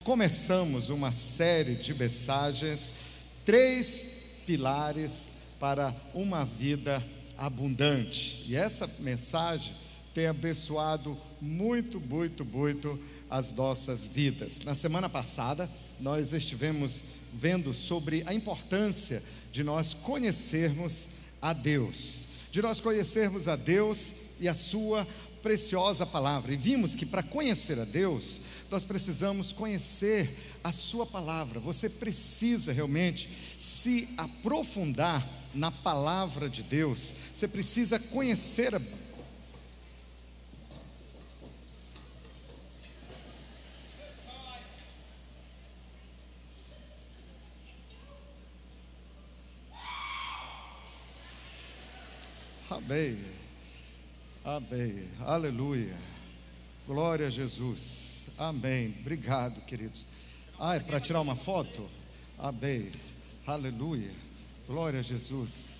começamos uma série de mensagens, 3 pilares para uma vida abundante. E essa mensagem tem abençoado muito as nossas vidas. Na semana passada, nós estivemos vendo sobre a importância de nós conhecermos a Deus, e a sua preciosa palavra. E vimos que para conhecer a Deus, nós precisamos conhecer a sua palavra. Você precisa realmente se aprofundar na palavra de Deus. Você precisa conhecer Amém, amém, aleluia, glória a Jesus, amém. Obrigado, queridos. É para tirar uma foto? Amém, aleluia, glória a Jesus.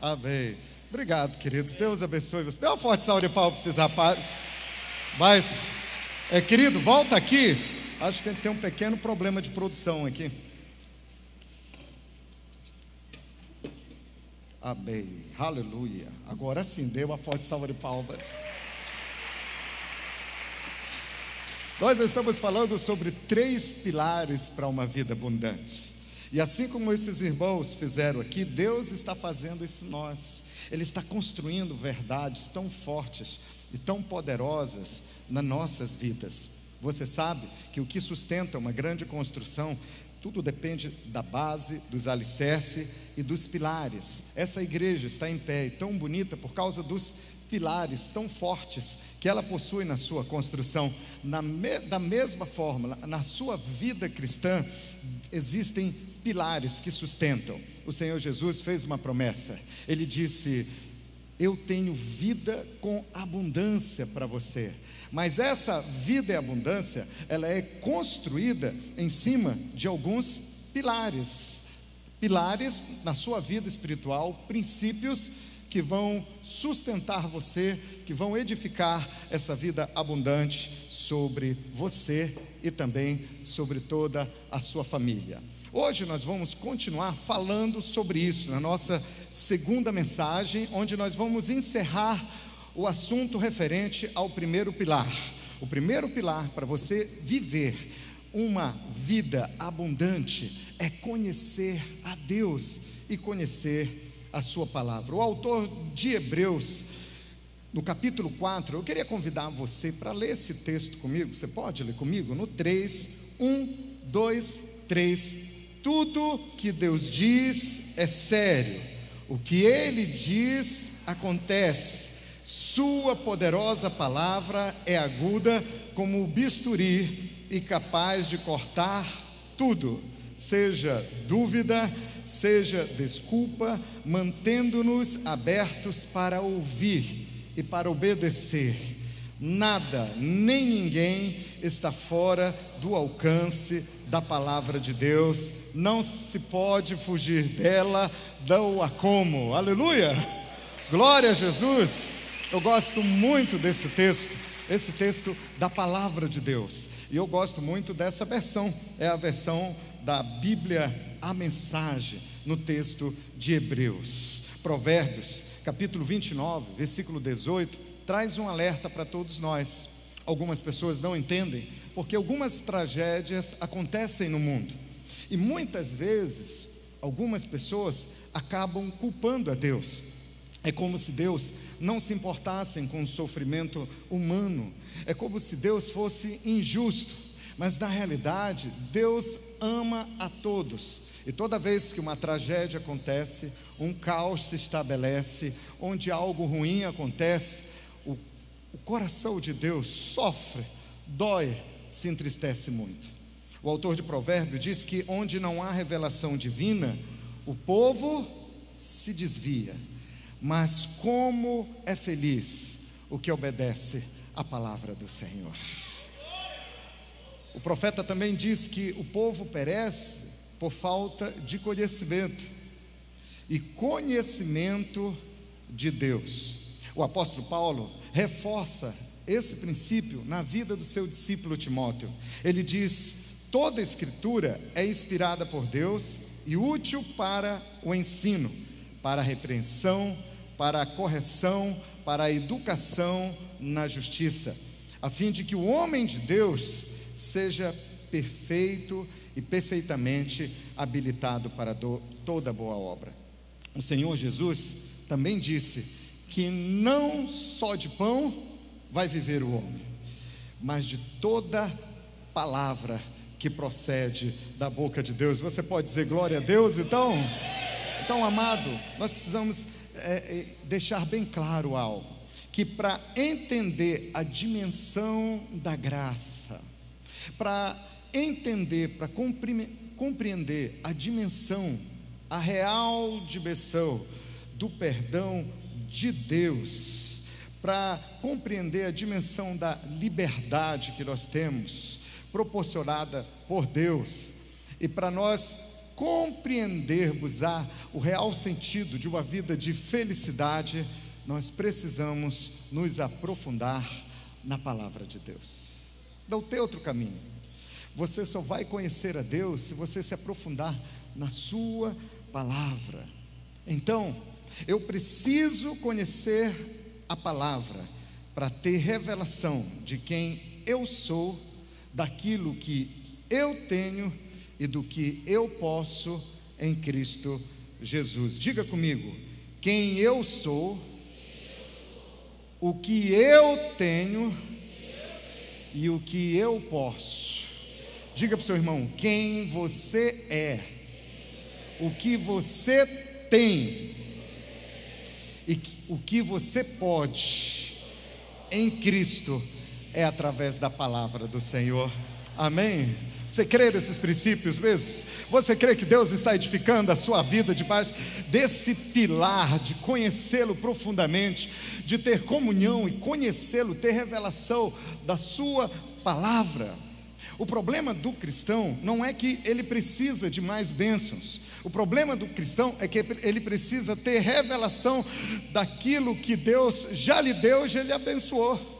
Amém, obrigado, queridos. Deus abençoe você. Dê uma forte salva de palmas para esses rapazes. Mas, querido, volta aqui. Acho que a gente tem um pequeno problema de produção aqui. Amém, aleluia. Agora sim, dê uma forte salva de palmas. Nós estamos falando sobre 3 pilares para uma vida abundante. E assim como esses irmãos fizeram aqui, Deus está fazendo isso em nós. Ele está construindo verdades tão fortes e tão poderosas nas nossas vidas. Você sabe que o que sustenta uma grande construção, tudo depende da base, dos alicerces e dos pilares. Essa igreja está em pé e tão bonita por causa dos pilares tão fortes que ela possui na sua construção. Da mesma forma, na sua vida cristã, existem pilares que sustentam. O Senhor Jesus fez uma promessa. Ele disse: eu tenho vida com abundância para você. Mas essa vida e abundância, ela é construída em cima de alguns pilares. Pilares na sua vida espiritual, princípios que vão sustentar você, que vão edificar essa vida abundante sobre você e também sobre toda a sua família. Hoje nós vamos continuar falando sobre isso, na nossa segunda mensagem, onde nós vamos encerrar o assunto referente ao primeiro pilar. O primeiro pilar para você viver uma vida abundante é conhecer a Deus e conhecer a sua palavra. O autor de Hebreus, no capítulo 4, eu queria convidar você para ler esse texto comigo. Você pode ler comigo? No 3, 1, 2, 3. Tudo que Deus diz é sério. O que Ele diz acontece. Sua poderosa palavra é aguda como o bisturi e capaz de cortar tudo, seja dúvida, seja desculpa, mantendo-nos abertos para ouvir e para obedecer. Nada, nem ninguém está fora do alcance da palavra de Deus. Não se pode fugir dela, não há como. Aleluia! Glória a Jesus! Eu gosto muito desse texto, esse texto da palavra de Deus. E eu gosto muito dessa versão, é a versão da Bíblia, a mensagem, no texto de Hebreus. Provérbios, capítulo 29, versículo 18, traz um alerta para todos nós. Algumas pessoas não entendem, porque algumas tragédias acontecem no mundo. E muitas vezes, algumas pessoas acabam culpando a Deus. É como se Deus não se importasse com o sofrimento humano. É como se Deus fosse injusto. Mas na realidade, Deus ama a todos. E toda vez que uma tragédia acontece, um caos se estabelece, onde algo ruim acontece, o coração de Deus sofre, dói, se entristece muito. O autor de Provérbios diz que onde não há revelação divina, o povo se desvia. Mas como é feliz o que obedece à palavra do Senhor. O profeta também diz que o povo perece por falta de conhecimento. E conhecimento de Deus. O apóstolo Paulo reforça esse princípio na vida do seu discípulo Timóteo. Ele diz: toda a escritura é inspirada por Deus e útil para o ensino, para a repreensão, para a correção, para a educação na justiça, a fim de que o homem de Deus seja perfeito e perfeitamente habilitado para toda boa obra. O Senhor Jesus também disse que não só de pão vai viver o homem, mas de toda palavra que procede da boca de Deus. Você pode dizer glória a Deus? Então, amado, nós precisamos deixar bem claro algo, que para entender a dimensão da graça, para entender, para compreender a dimensão, a real dimensão do perdão de Deus, para compreender a dimensão da liberdade que nós temos, proporcionada por Deus, e para nós compreendermos o real sentido de uma vida de felicidade, nós precisamos nos aprofundar na palavra de Deus. Não tem outro caminho. Você só vai conhecer a Deus se você se aprofundar na sua palavra. Então, eu preciso conhecer a palavra para ter revelação de quem eu sou, daquilo que eu tenho e do que eu posso em Cristo Jesus. Diga comigo: quem eu sou, o que eu tenho e o que eu posso. Diga para o seu irmão: quem você é, o que você tem e o que você pode em Cristo é através da palavra do Senhor. Amém? Você crê nesses princípios mesmos? Você crê que Deus está edificando a sua vida debaixo desse pilar de conhecê-lo profundamente, de ter comunhão e conhecê-lo, ter revelação da sua palavra? O problema do cristão não é que ele precisa de mais bênçãos. O problema do cristão é que ele precisa ter revelação daquilo que Deus já lhe deu e já lhe abençoou.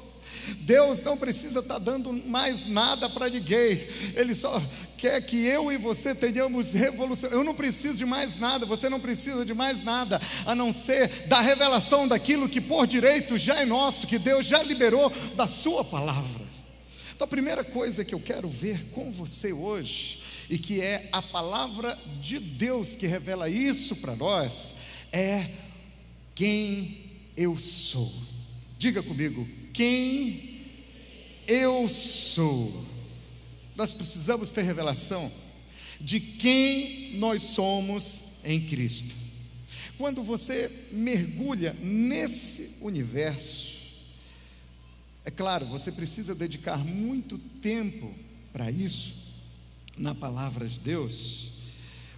Deus não precisa estar dando mais nada para ninguém. Ele só quer que eu e você tenhamos revolução. Eu não preciso de mais nada, você não precisa de mais nada, a não ser da revelação daquilo que por direito já é nosso, que Deus já liberou da sua palavra. Então a primeira coisa que eu quero ver com você hoje, e que é a palavra de Deus que revela isso para nós, é quem eu sou. Diga comigo: quem eu sou. Nós precisamos ter revelação de quem nós somos em Cristo. Quando você mergulha nesse universo, é claro, você precisa dedicar muito tempo para isso, na palavra de Deus.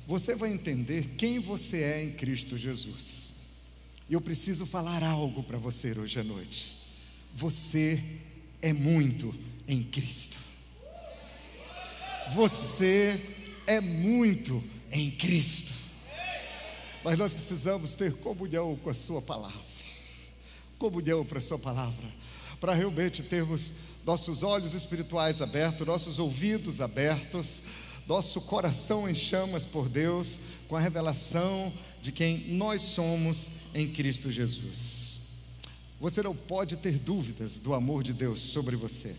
Você vai entender quem você é em Cristo Jesus. E eu preciso falar algo para você hoje à noite. Você é muito em Cristo. Você é muito em Cristo. Mas nós precisamos ter comunhão com a sua palavra. Comunhão para a sua palavra, para realmente termos nossos olhos espirituais abertos, nossos ouvidos abertos, nosso coração em chamas por Deus, com a revelação de quem nós somos em Cristo Jesus. Você não pode ter dúvidas do amor de Deus sobre você.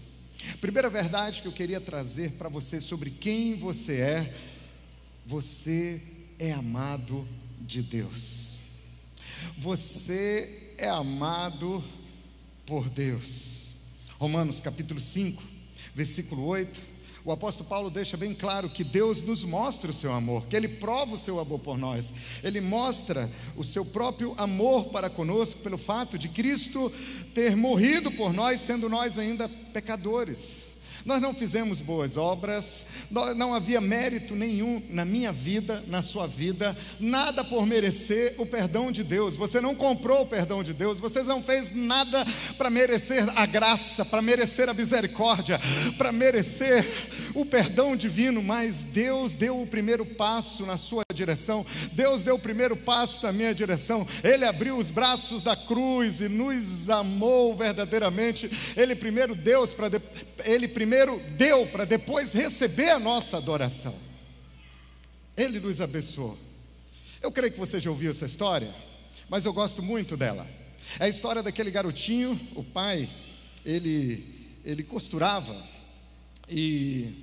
Primeira verdade que eu queria trazer para você sobre quem você é amado de Deus. Você é amado por Deus. Romanos capítulo 5, versículo 8, o apóstolo Paulo deixa bem claro que Deus nos mostra o seu amor, que Ele prova o seu amor por nós. Ele mostra o seu próprio amor para conosco pelo fato de Cristo ter morrido por nós, sendo nós ainda pecadores. Nós não fizemos boas obras, não havia mérito nenhum na minha vida, na sua vida, nada por merecer o perdão de Deus. Você não comprou o perdão de Deus, você não fez nada para merecer a graça, para merecer a misericórdia, para merecer o perdão divino, mas Deus deu o primeiro passo na sua direção, Deus deu o primeiro passo na minha direção. Ele abriu os braços da cruz e nos amou verdadeiramente. Ele primeiro deu para depois receber a nossa adoração. Ele nos abençoou. Eu creio que você já ouviu essa história, mas eu gosto muito dela. É a história daquele garotinho. O pai, ele costurava, e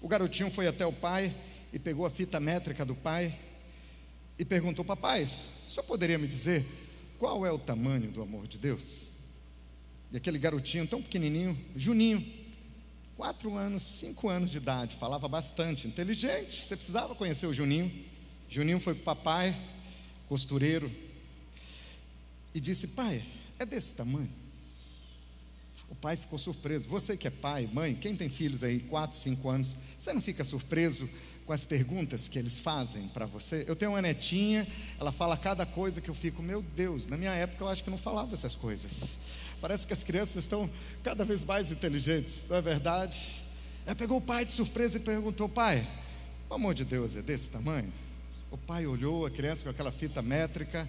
o garotinho foi até o pai e pegou a fita métrica do pai e perguntou: papai, o senhor poderia me dizer qual é o tamanho do amor de Deus? E aquele garotinho tão pequenininho, Juninho, 4 anos, 5 anos de idade, falava bastante, inteligente, você precisava conhecer o Juninho. Juninho foi para o papai, costureiro, e disse: pai, é desse tamanho? O pai ficou surpreso. Você que é pai, mãe, quem tem filhos aí, 4, 5 anos, você não fica surpreso com as perguntas que eles fazem para você? Eu tenho uma netinha, ela fala cada coisa que eu fico: meu Deus, na minha época eu acho que não falava essas coisas. Parece que as crianças estão cada vez mais inteligentes, não é verdade? Ela pegou o pai de surpresa e perguntou: pai, o amor de Deus é desse tamanho? O pai olhou a criança com aquela fita métrica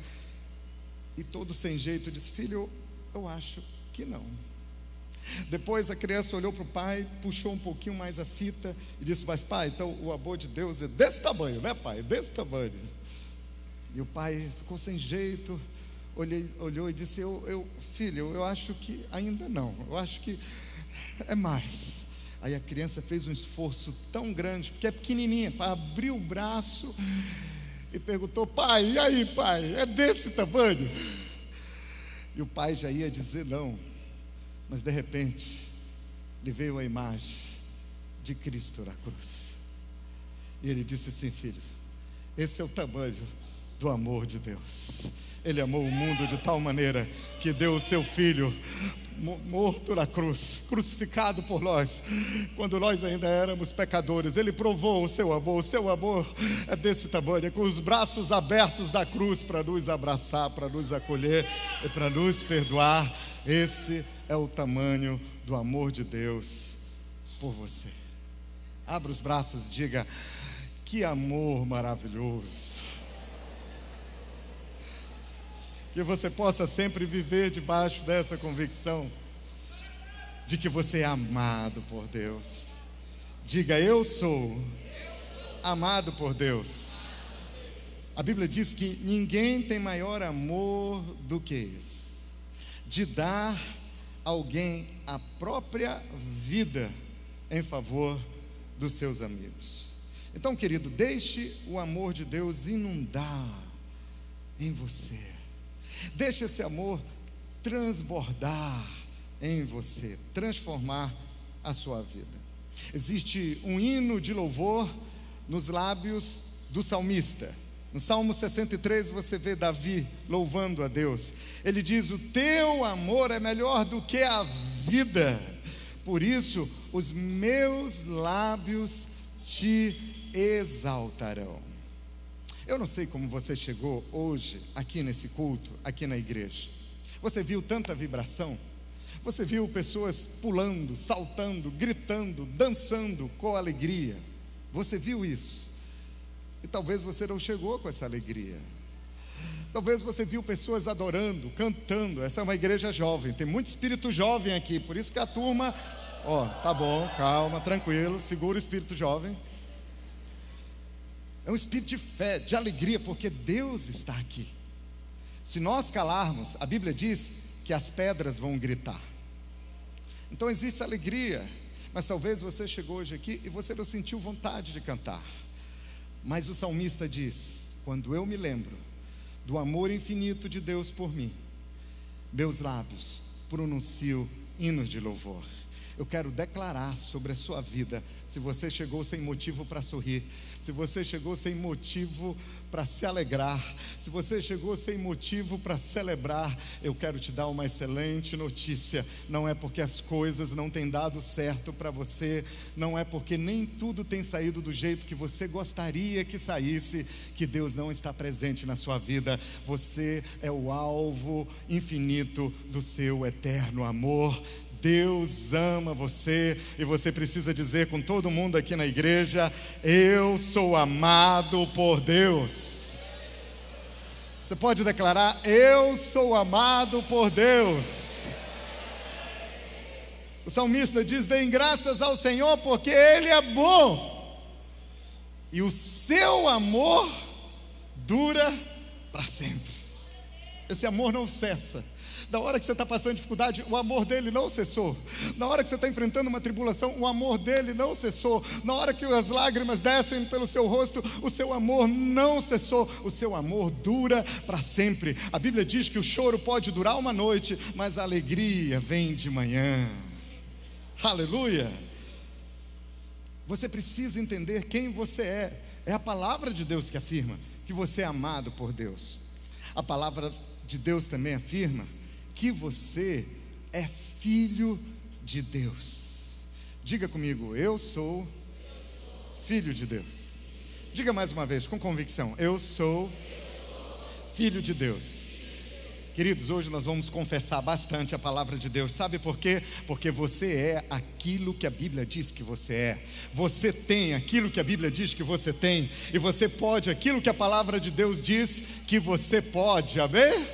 e todo sem jeito disse: filho, eu acho que não. Depois a criança olhou para o pai, puxou um pouquinho mais a fita e disse: mas pai, então o amor de Deus é desse tamanho, né pai? Desse tamanho. E o pai ficou sem jeito, olhou e disse: filho, eu acho que ainda não, eu acho que é mais. Aí a criança fez um esforço tão grande, porque é pequenininha, para abrir o braço e perguntou: pai, e aí pai, é desse tamanho? E o pai já ia dizer não, mas de repente lhe veio a imagem de Cristo na cruz, e ele disse assim: filho, esse é o tamanho do amor de Deus. Ele amou o mundo de tal maneira que deu o seu filho morto na cruz, crucificado por nós, quando nós ainda éramos pecadores. Ele provou o seu amor é desse tamanho, é com os braços abertos da cruz para nos abraçar, para nos acolher e para nos perdoar. Esse é o tamanho do amor de Deus por você. Abra os braços e diga: que amor maravilhoso. Que você possa sempre viver debaixo dessa convicção de que você é amado por Deus. Diga: eu sou amado por Deus. A Bíblia diz que ninguém tem maior amor do que esse, de dar a alguém a própria vida em favor dos seus amigos. Então, querido, deixe o amor de Deus inundar em você. Deixe esse amor transbordar em você, transformar a sua vida. Existe um hino de louvor nos lábios do salmista. No Salmo 63 você vê Davi louvando a Deus. Ele diz: o teu amor é melhor do que a vida, por isso os meus lábios te exaltarão. Eu não sei como você chegou hoje aqui nesse culto, aqui na igreja. Você viu tanta vibração? Você viu pessoas pulando, saltando, gritando, dançando com alegria? Você viu isso? E talvez você não chegou com essa alegria. Talvez você viu pessoas adorando, cantando. Essa é uma igreja jovem, tem muito espírito jovem aqui, por isso que a turma, tá bom, calma, tranquilo, segura o espírito jovem. É um espírito de fé, de alegria, porque Deus está aqui. Se nós calarmos, a Bíblia diz que as pedras vão gritar. Então existe alegria, mas talvez você chegou hoje aqui e você não sentiu vontade de cantar. Mas o salmista diz: quando eu me lembro do amor infinito de Deus por mim, meus lábios pronunciam hinos de louvor. Eu quero declarar sobre a sua vida. Se você chegou sem motivo para sorrir, se você chegou sem motivo para se alegrar, se você chegou sem motivo para celebrar, eu quero te dar uma excelente notícia. Não é porque as coisas não têm dado certo para você, não é porque nem tudo tem saído do jeito que você gostaria que saísse, que Deus não está presente na sua vida. Você é o alvo infinito do seu eterno amor. Deus ama você, e você precisa dizer com todo mundo aqui na igreja: eu sou amado por Deus. Você pode declarar: eu sou amado por Deus. O salmista diz: deem graças ao Senhor, porque Ele é bom, e o seu amor dura para sempre. Esse amor não cessa. Da hora que você está passando dificuldade, o amor dele não cessou. Na hora que você está enfrentando uma tribulação, o amor dele não cessou. Na hora que as lágrimas descem pelo seu rosto, o seu amor não cessou. O seu amor dura para sempre. A Bíblia diz que o choro pode durar uma noite, mas a alegria vem de manhã. Aleluia! Você precisa entender quem você é. É a palavra de Deus que afirma que você é amado por Deus. A palavra de Deus também afirma que você é filho de Deus. Diga comigo: eu sou filho de Deus. Diga mais uma vez com convicção: eu sou filho de Deus. Queridos, hoje nós vamos confessar bastante a palavra de Deus. Sabe por quê? Porque você é aquilo que a Bíblia diz que você é. Você tem aquilo que a Bíblia diz que você tem, e você pode aquilo que a palavra de Deus diz que você pode. Amém?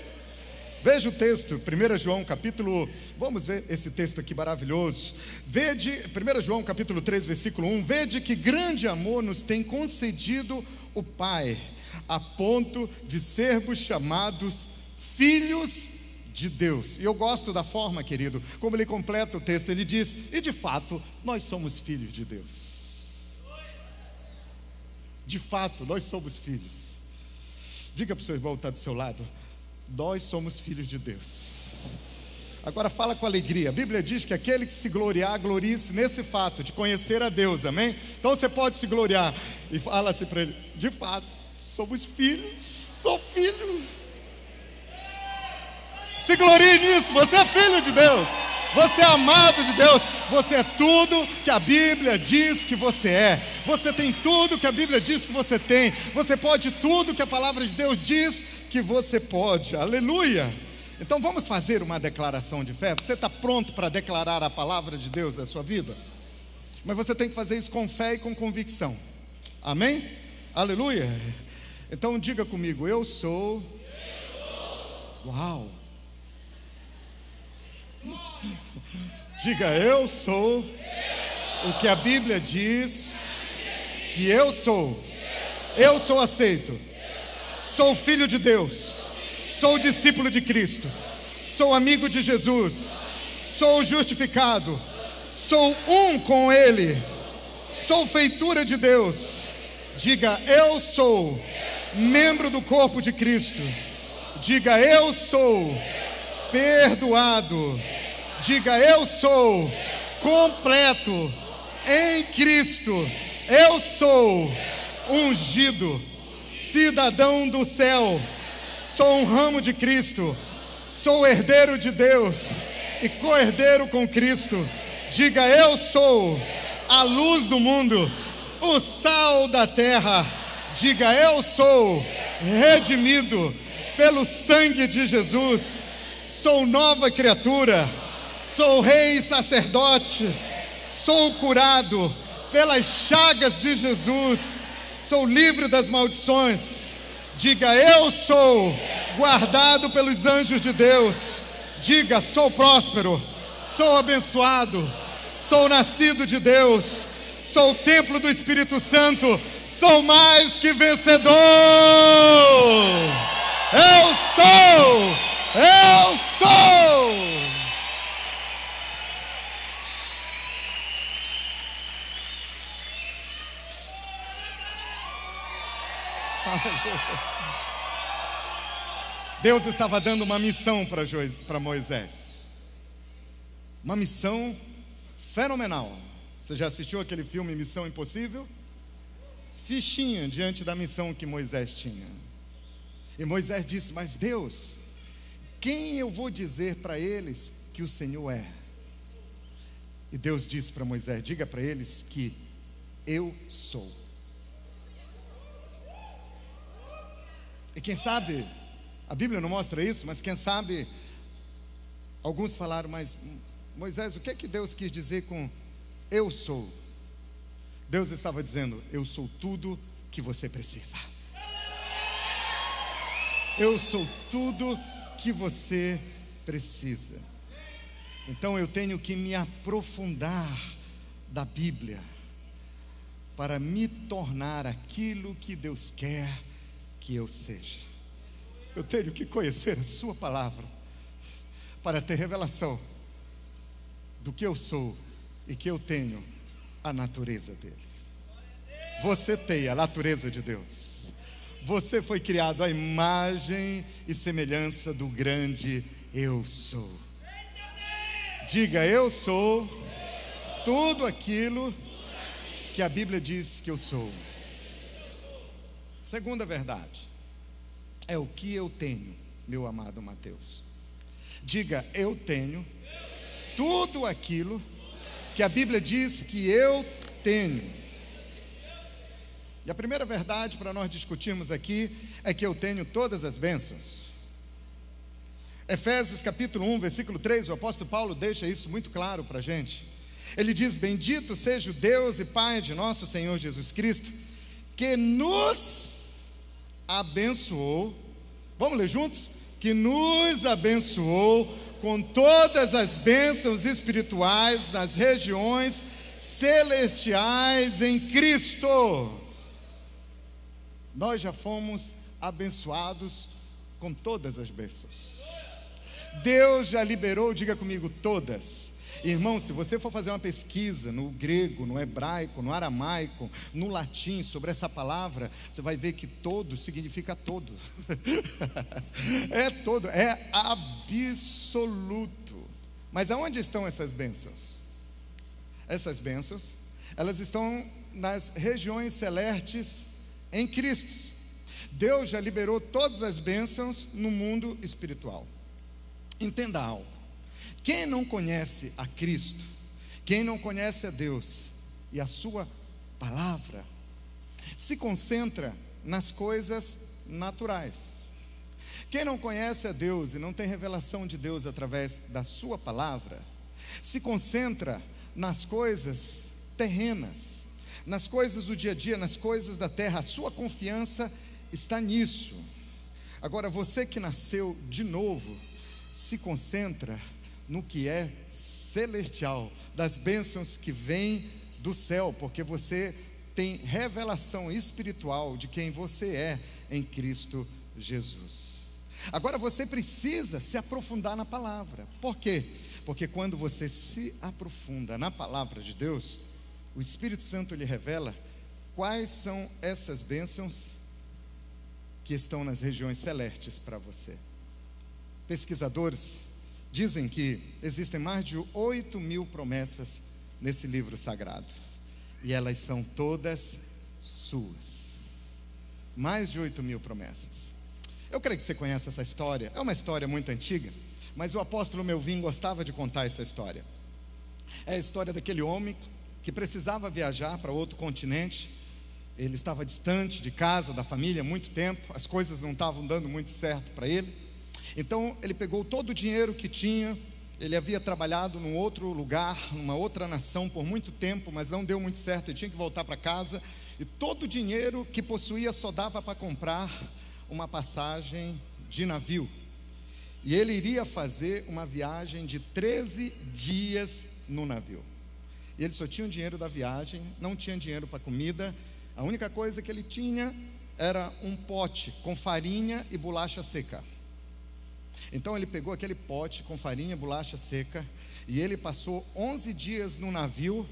Veja o texto, 1 João capítulo, vamos ver esse texto aqui maravilhoso. Vede, 1 João capítulo 3, versículo 1, vede que grande amor nos tem concedido o Pai, a ponto de sermos chamados filhos de Deus. E eu gosto da forma, querido, como ele completa o texto. Ele diz: e de fato, nós somos filhos de Deus. De fato, nós somos filhos. Diga para o seu irmão que está do seu lado: nós somos filhos de Deus. Agora fala com alegria. A Bíblia diz que aquele que se gloriar, glorie-se nesse fato de conhecer a Deus, amém? Então você pode se gloriar e fala assim para ele: de fato, somos filhos, sou filho. Se glorie nisso, você é filho de Deus, você é amado de Deus, você é tudo que a Bíblia diz que você é. Você tem tudo que a Bíblia diz que você tem. Você pode tudo que a palavra de Deus diz que você pode. Aleluia! Então vamos fazer uma declaração de fé. Você está pronto para declarar a palavra de Deus na sua vida? Mas você tem que fazer isso com fé e com convicção. Amém? Aleluia! Então diga comigo: eu sou. Uau! Diga: eu sou o que a Bíblia diz que eu sou. Eu sou aceito. Sou filho de Deus. Sou discípulo de Cristo. Sou amigo de Jesus. Sou justificado. Sou um com Ele. Sou feitura de Deus. Diga: eu sou membro do corpo de Cristo. Diga: eu sou perdoado. Diga: eu sou completo em Cristo. Eu sou ungido, cidadão do céu. Sou um ramo de Cristo. Sou herdeiro de Deus e co-herdeiro com Cristo. Diga: eu sou a luz do mundo, o sal da terra. Diga: eu sou redimido pelo sangue de Jesus. Sou nova criatura. Sou rei e sacerdote. Sou curado pelas chagas de Jesus. Sou livre das maldições. Diga: eu sou guardado pelos anjos de Deus. Diga: sou próspero, sou abençoado, sou nascido de Deus, sou o templo do Espírito Santo, sou mais que vencedor. Eu sou. Deus estava dando uma missão para Moisés. Uma missão fenomenal. Você já assistiu aquele filme Missão Impossível? Fichinha diante da missão que Moisés tinha. E Moisés disse: mas Deus, quem eu vou dizer para eles que o Senhor é? E Deus disse para Moisés: diga para eles que eu sou. E quem sabe, a Bíblia não mostra isso, mas quem sabe, alguns falaram: mas Moisés, o que é que Deus quis dizer com eu sou? Deus estava dizendo: eu sou tudo que você precisa. Eu sou tudo que você precisa. Então eu tenho que me aprofundar da Bíblia para me tornar aquilo que Deus quer que eu seja. Eu tenho que conhecer a sua palavra para ter revelação do que eu sou e que eu tenho a natureza dele. Você tem a natureza de Deus. Você foi criado à imagem e semelhança do grande eu sou. Diga: eu sou tudo aquilo que a Bíblia diz que eu sou. Segunda verdade é o que eu tenho, meu amado Mateus. Diga: eu tenho tudo aquilo que a Bíblia diz que eu tenho. E a primeira verdade para nós discutirmos aqui é que eu tenho todas as bênçãos. Efésios capítulo 1, versículo 3, o apóstolo Paulo deixa isso muito claro para a gente. Ele diz: bendito seja o Deus e Pai de nosso Senhor Jesus Cristo, que nos abençoou. Vamos ler juntos? Que nos abençoou com todas as bênçãos espirituais nas regiões celestiais em Cristo. Nós já fomos abençoados com todas as bênçãos. Deus já liberou, diga comigo, todas. Irmão, se você for fazer uma pesquisa no grego, no hebraico, no aramaico, no latim sobre essa palavra, você vai ver que todo significa todo. É todo, é absoluto. Mas aonde estão essas bênçãos? Essas bênçãos, elas estão nas regiões celestes em Cristo. Deus já liberou todas as bênçãos no mundo espiritual. Entenda algo: quem não conhece a Cristo, quem não conhece a Deus e a sua palavra, se concentra nas coisas naturais. Quem não conhece a Deus e não tem revelação de Deus através da sua palavra, se concentra nas coisas terrenas, nas coisas do dia a dia, nas coisas da terra. A sua confiança está nisso. Agora, você que nasceu de novo, se concentra no que é celestial, das bênçãos que vêm do céu, porque você tem revelação espiritual de quem você é em Cristo Jesus. Agora você precisa se aprofundar na palavra. Por quê? Porque quando você se aprofunda na palavra de Deus, o Espírito Santo lhe revela quais são essas bênçãos que estão nas regiões celestes para você. Pesquisadores dizem que existem mais de 8.000 promessas nesse livro sagrado, e elas são todas suas. Mais de 8.000 promessas. Eu creio que você conhece essa história. É uma história muito antiga, mas o apóstolo Melvin gostava de contar essa história. É a história daquele homem que precisava viajar para outro continente. Ele estava distante de casa, da família, há muito tempo. As coisas não estavam dando muito certo para ele. Então ele pegou todo o dinheiro que tinha. Ele havia trabalhado num outro lugar, numa outra nação por muito tempo, mas não deu muito certo, ele tinha que voltar para casa. E todo o dinheiro que possuía só dava para comprar uma passagem de navio. E ele iria fazer uma viagem de 13 dias no navio. E ele só tinha o dinheiro da viagem, não tinha dinheiro para comida. A única coisa que ele tinha era um pote com farinha e bolacha seca. Então ele pegou aquele pote com farinha e bolacha seca, e ele passou 11 dias no navio,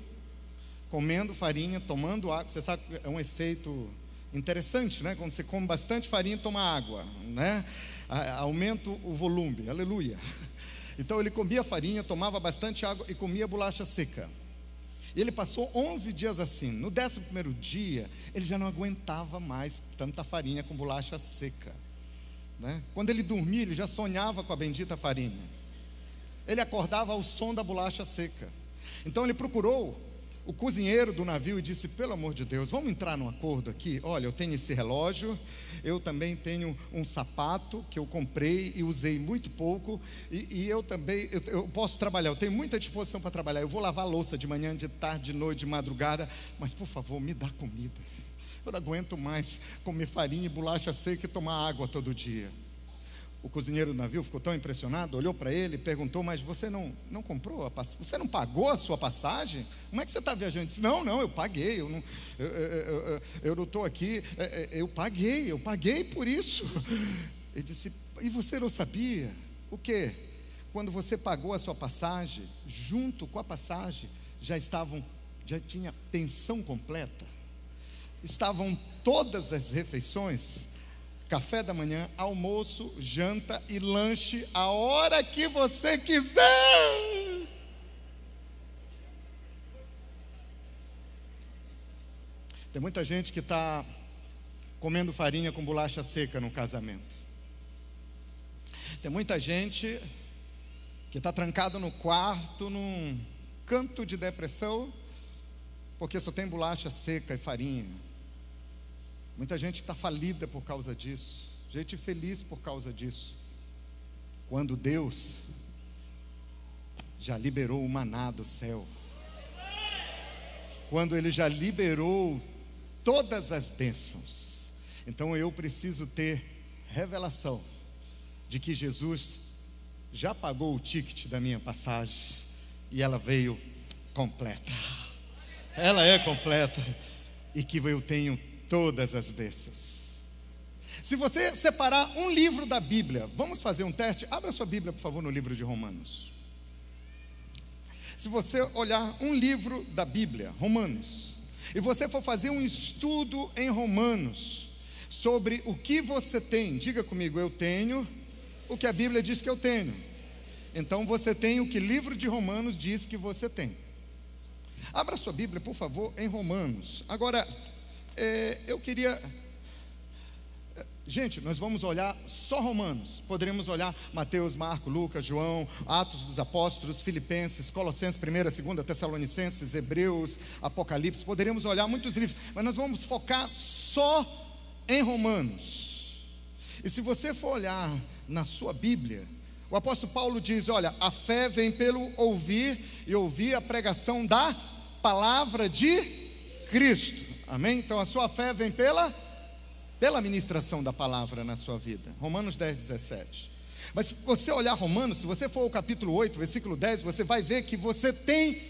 comendo farinha, tomando água. Você sabe que é um efeito interessante, né? Quando você come bastante farinha, toma água, né? Aumenta o volume, aleluia. Então ele comia farinha, tomava bastante água e comia bolacha seca. E ele passou 11 dias assim. No 11º dia, ele já não aguentava mais tanta farinha com bolacha seca, né? Quando ele dormia, ele já sonhava com a bendita farinha. Ele acordava ao som da bolacha seca. Então ele procurou o cozinheiro do navio e disse: pelo amor de Deus, vamos entrar num acordo aqui? Olha, eu tenho esse relógio, eu também tenho um sapato que eu comprei e usei muito pouco, e eu também, eu posso trabalhar, eu tenho muita disposição para trabalhar, eu vou lavar a louça de manhã, de tarde, de noite, de madrugada, mas por favor, me dá comida. Eu não aguento mais comer farinha e bolacha seca e tomar água todo dia. O cozinheiro do navio ficou tão impressionado, olhou para ele e perguntou: mas você não comprou a passagem? Você não pagou a sua passagem? Como é que você está viajando? Ele disse: não, eu paguei, eu não estou aqui, eu paguei por isso. Ele disse: e você não sabia? O quê? Quando você pagou a sua passagem, junto com a passagem, já tinha pensão completa, estavam todas as refeições, café da manhã, almoço, janta e lanche, a hora que você quiser. Tem muita gente que está comendo farinha com bolacha seca no casamento. Tem muita gente que está trancado no quarto, num canto de depressão, porque só tem bolacha seca e farinha. Muita gente está falida por causa disso, gente feliz por causa disso, quando Deus já liberou o maná do céu, quando Ele já liberou todas as bênçãos. Então eu preciso ter revelação de que Jesus já pagou o ticket da minha passagem e ela veio completa, ela é completa, e que eu tenho todas as bênçãos. Se você separar um livro da Bíblia, vamos fazer um teste? Abra sua Bíblia, por favor, no livro de Romanos. Se você olhar um livro da Bíblia, Romanos, e você for fazer um estudo em Romanos sobre o que você tem, diga comigo: eu tenho o que a Bíblia diz que eu tenho. Então você tem o que o livro de Romanos diz que você tem. Abra sua Bíblia, por favor, em Romanos. Agora, eu queria... Gente, nós vamos olhar só Romanos. Poderíamos olhar Mateus, Marcos, Lucas, João, Atos dos Apóstolos, Filipenses, Colossenses, 1ª, 2ª, Tessalonicenses, Hebreus, Apocalipse. Poderíamos olhar muitos livros, mas nós vamos focar só em Romanos. E se você for olhar na sua Bíblia, o apóstolo Paulo diz: olha, a fé vem pelo ouvir, e ouvir a pregação da palavra de Cristo. Amém? Então a sua fé vem pela ministração da palavra na sua vida. Romanos 10, 17. Mas se você olhar Romanos, se você for ao capítulo 8, versículo 10, você vai ver que você tem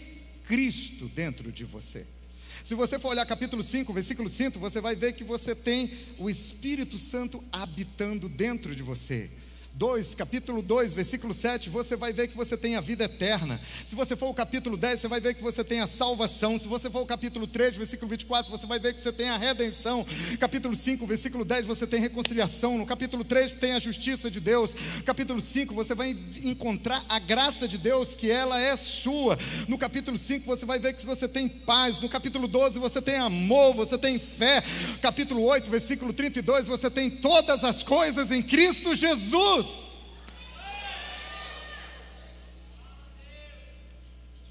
Cristo dentro de você. Se você for olhar capítulo 5, versículo 5, você vai ver que você tem o Espírito Santo habitando dentro de você. Capítulo 2, versículo 7, você vai ver que você tem a vida eterna. Se você for o capítulo 10, você vai ver que você tem a salvação. Se você for o capítulo 3, versículo 24, você vai ver que você tem a redenção. Capítulo 5, versículo 10, você tem reconciliação. No capítulo 3 tem a justiça de Deus. Capítulo 5, você vai encontrar a graça de Deus, que ela é sua. No capítulo 5, você vai ver que você tem paz. No capítulo 12, você tem amor, você tem fé. Capítulo 8, versículo 32, você tem todas as coisas em Cristo Jesus.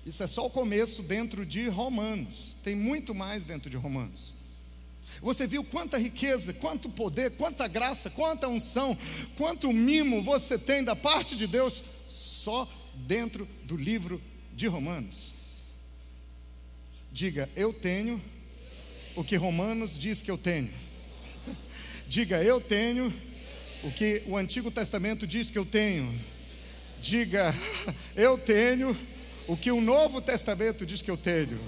Isso é só o começo dentro de Romanos. Tem muito mais dentro de Romanos. Você viu quanta riqueza, quanto poder, quanta graça, quanta unção, quanto mimo você tem da parte de Deus só dentro do livro de Romanos. Diga: eu tenho o que Romanos diz que eu tenho. Diga: eu tenho o que o Antigo Testamento diz que eu tenho. Diga: eu tenho o que o Novo Testamento diz que eu tenho.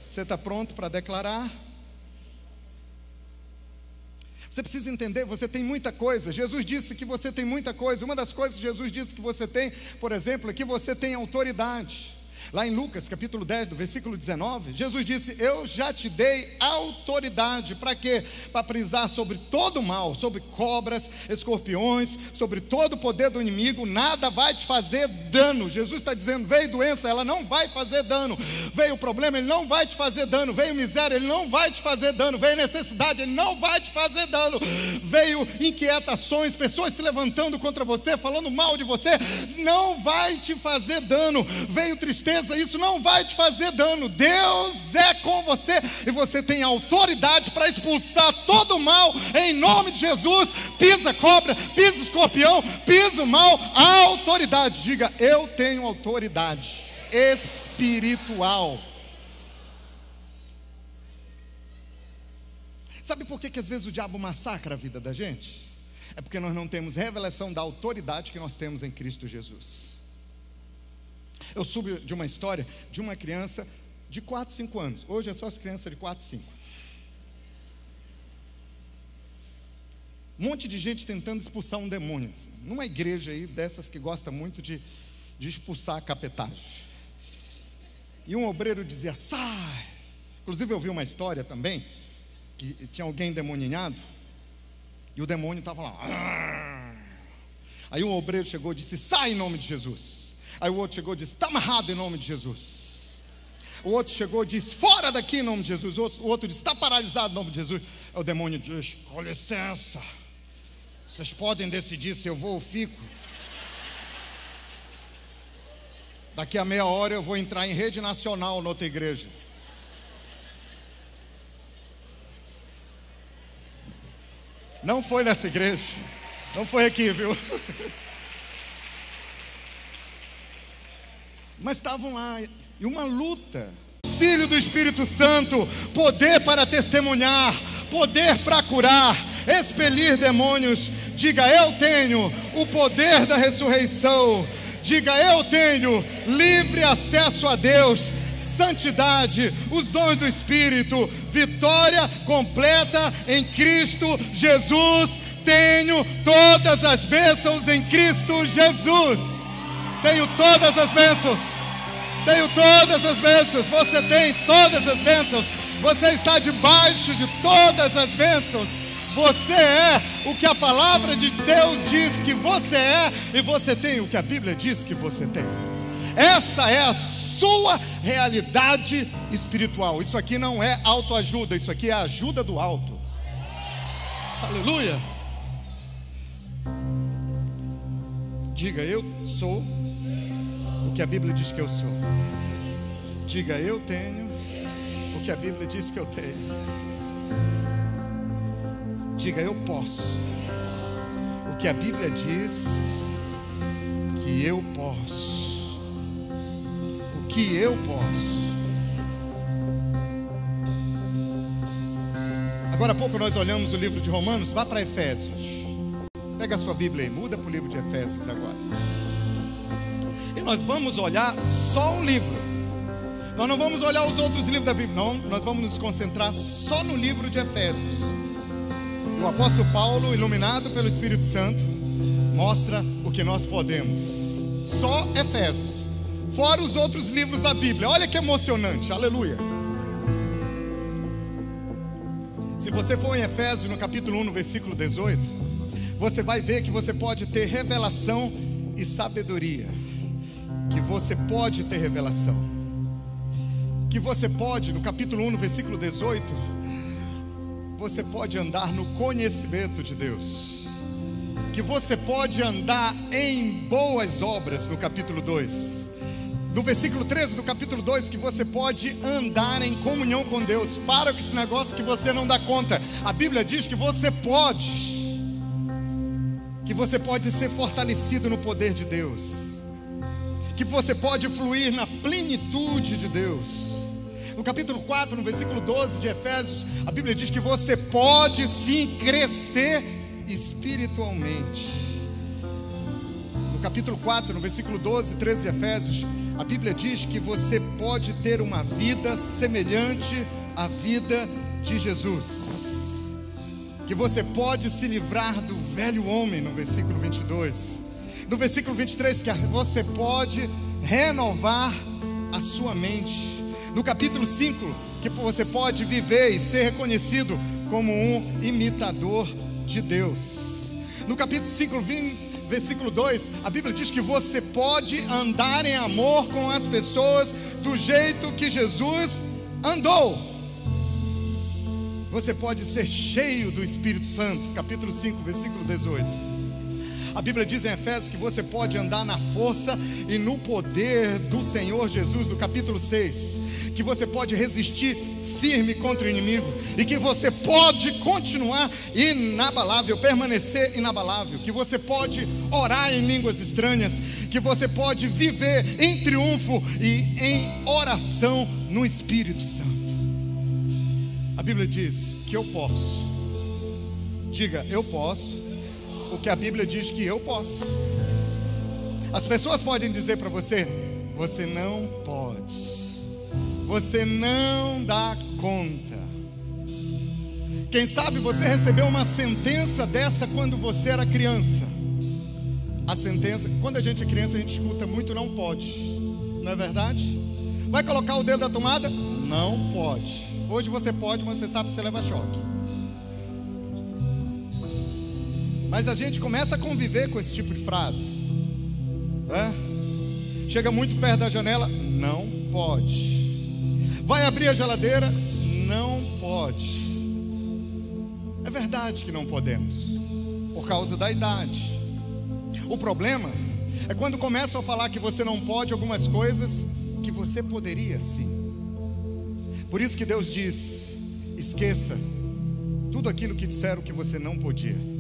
Você está pronto para declarar? Você precisa entender, você tem muita coisa. Jesus disse que você tem muita coisa. Uma das coisas que Jesus disse que você tem, por exemplo, é que você tem autoridade. Lá em Lucas capítulo 10, do versículo 19, Jesus disse: eu já te dei autoridade. Para quê? Para pisar sobre todo o mal, sobre cobras, escorpiões, sobre todo o poder do inimigo. Nada vai te fazer dano. Jesus está dizendo: veio doença, ela não vai fazer dano. Veio problema, ele não vai te fazer dano. Veio miséria, ele não vai te fazer dano. Veio necessidade, ele não vai te fazer dano. Veio inquietações, pessoas se levantando contra você, falando mal de você, não vai te fazer dano. Veio tristeza, isso não vai te fazer dano. Deus é com você e você tem autoridade para expulsar todo o mal em nome de Jesus. Pisa cobra, pisa escorpião, pisa o mal. A autoridade, diga: eu tenho autoridade espiritual. Sabe por que às vezes o diabo massacra a vida da gente? É porque nós não temos revelação da autoridade que nós temos em Cristo Jesus. Eu soube de uma história de uma criança de 4, 5 anos. Hoje é só as crianças de 4, 5. Um monte de gente tentando expulsar um demônio. Numa igreja aí, dessas que gosta muito de expulsar a capetagem. E um obreiro dizia: sai. Inclusive eu vi uma história também, que tinha alguém demoninhado, e o demônio estava lá. Aí um obreiro chegou e disse: sai em nome de Jesus. Aí o outro chegou e disse: está amarrado em nome de Jesus. O outro chegou e disse: fora daqui em nome de Jesus. O outro disse: está paralisado em nome de Jesus. Aí o demônio disse: com licença, vocês podem decidir se eu vou ou fico. Daqui a meia hora eu vou entrar em rede nacional noutra igreja. Não foi nessa igreja, não foi aqui, viu? Mas estavam lá, e uma luta. Auxílio do Espírito Santo, poder para testemunhar, poder para curar, expelir demônios. Diga: eu tenho o poder da ressurreição. Diga: eu tenho livre acesso a Deus, santidade, os dons do Espírito, vitória completa em Cristo Jesus. Tenho todas as bênçãos em Cristo Jesus. Tenho todas as bênçãos. Tenho todas as bênçãos. Você tem todas as bênçãos. Você está debaixo de todas as bênçãos. Você é o que a palavra de Deus diz que você é, e você tem o que a Bíblia diz que você tem. Essa é a sua realidade espiritual. Isso aqui não é autoajuda, isso aqui é a ajuda do alto. Aleluia. Diga: eu sou o que a Bíblia diz que eu sou. Diga: eu tenho o que a Bíblia diz que eu tenho. Diga: eu posso o que a Bíblia diz que eu posso. O que eu posso. Agora há pouco nós olhamos o livro de Romanos. Vá para Efésios. Pega a sua Bíblia e muda para o livro de Efésios agora. E nós vamos olhar só um livro. Nós não vamos olhar os outros livros da Bíblia, não. Nós vamos nos concentrar só no livro de Efésios. O apóstolo Paulo, iluminado pelo Espírito Santo, mostra o que nós podemos. Só Efésios, fora os outros livros da Bíblia. Olha que emocionante, aleluia. Se você for em Efésios, no capítulo 1, no versículo 18, você vai ver que você pode ter revelação e sabedoria. Que você pode ter revelação. Que você pode, no capítulo 1, no versículo 18, você pode andar no conhecimento de Deus. Que você pode andar em boas obras, no capítulo 2. No versículo 13 do capítulo 2, que você pode andar em comunhão com Deus. Para com esse negócio que você não dá conta. A Bíblia diz que você pode. Que você pode ser fortalecido no poder de Deus. Que você pode fluir na plenitude de Deus. No capítulo 4, no versículo 12 de Efésios, a Bíblia diz que você pode sim crescer espiritualmente. No capítulo 4, no versículo 12 e 13 de Efésios, a Bíblia diz que você pode ter uma vida semelhante à vida de Jesus. Que você pode se livrar do velho homem, no versículo 22. No versículo 23, que você pode renovar a sua mente. No capítulo 5, que você pode viver e ser reconhecido como um imitador de Deus. No capítulo 5, versículo 2, a Bíblia diz que você pode andar em amor com as pessoas do jeito que Jesus andou. Você pode ser cheio do Espírito Santo. Capítulo 5, versículo 18. A Bíblia diz em Efésios que você pode andar na força e no poder do Senhor Jesus. No capítulo 6, que você pode resistir firme contra o inimigo, e que você pode continuar inabalável, permanecer inabalável, que você pode orar em línguas estranhas, que você pode viver em triunfo e em oração no Espírito Santo. A Bíblia diz que eu posso. Diga, eu posso o que a Bíblia diz que eu posso. As pessoas podem dizer para você: você não pode, você não dá conta. Quem sabe você recebeu uma sentença dessa quando você era criança. A sentença, quando a gente é criança, a gente escuta muito não pode, não é verdade? Vai colocar o dedo na tomada? Não pode. Hoje você pode, mas você sabe que você leva choque. Mas a gente começa a conviver com esse tipo de frase, Chega muito perto da janela, não pode. Vai abrir a geladeira, não pode. É verdade que não podemos, por causa da idade. O problema é quando começam a falar que você não pode algumas coisas que você poderia sim. Por isso que Deus diz: esqueça tudo aquilo que disseram que você não podia.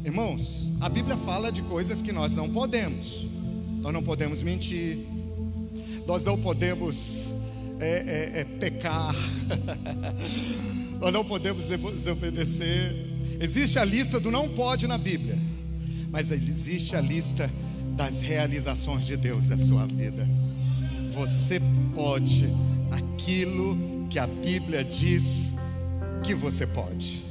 Irmãos, a Bíblia fala de coisas que nós não podemos. Nós não podemos mentir, nós não podemos pecar, nós não podemos desobedecer. Existe a lista do não pode na Bíblia, mas existe a lista das realizações de Deus na sua vida. Você pode aquilo que a Bíblia diz que você pode.